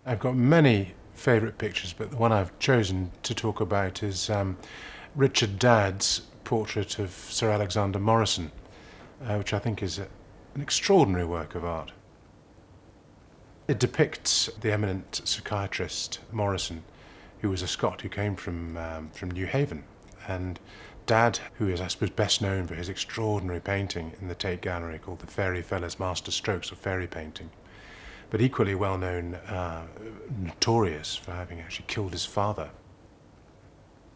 I've got many favourite pictures, but the one I've chosen to talk about is Richard Dadd's portrait of Sir Alexander Morison, which I think is an extraordinary work of art. It depicts the eminent psychiatrist Morison, who was a Scot who came from New Haven, and Dadd, who is, I suppose, best known for his extraordinary painting in the Tate Gallery called the Fairy Feller's Master Strokes of Fairy Painting, but equally well known, notorious for having actually killed his father.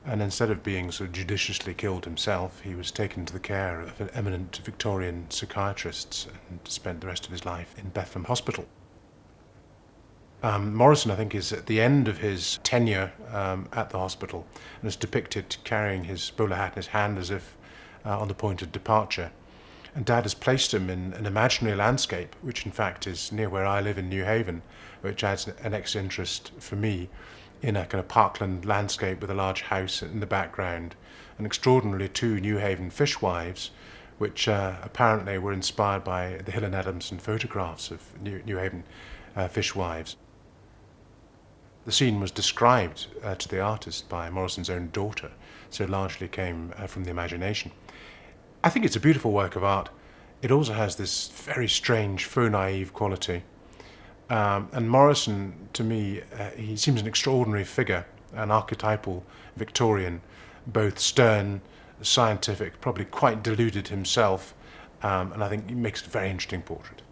And instead of being sort of judiciously killed himself, he was taken to the care of an eminent Victorian psychiatrists and spent the rest of his life in Bethlehem Hospital. Morison, I think, is at the end of his tenure at the hospital and is depicted carrying his bowler hat in his hand as if on the point of departure. And Dadd has placed him in an imaginary landscape, which in fact is near where I live in New Haven, which adds an extra interest for me, in a kind of parkland landscape with a large house in the background, and extraordinarily two New Haven fishwives, which apparently were inspired by the Hill and Adamson photographs of New Haven fishwives. The scene was described to the artist by Morison's own daughter, so it largely came from the imagination. I think it's a beautiful work of art. It also has this very strange, faux naive quality. And Morison, to me, he seems an extraordinary figure, an archetypal Victorian, both stern, scientific, probably quite deluded himself, and I think he makes a very interesting portrait.